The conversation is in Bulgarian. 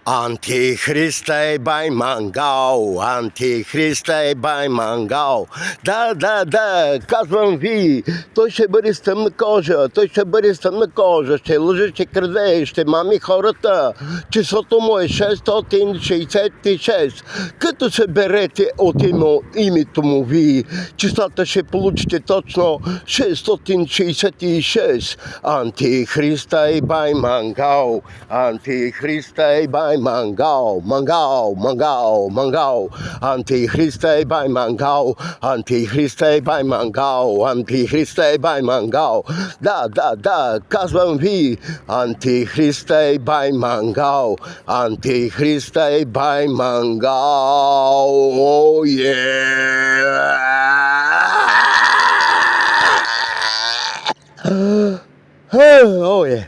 Антихристе бай мангал, антихристе бай мангал. Да, казвам ви, той ще бъде с тъмна кожа, ще лъже, ще краде, ще мами хората. Числото му е 666. Като се берете от името му ви, числата ще получите точно 666. Антихристе бай мангал, антихристе бай мангал, антихристе бай мангал, антихристе бай мангал, антихристе бай мангал. Да, казвам ви, антихристе бай мангал, антихристе бай мангал. Oh yeah! Oh yeah!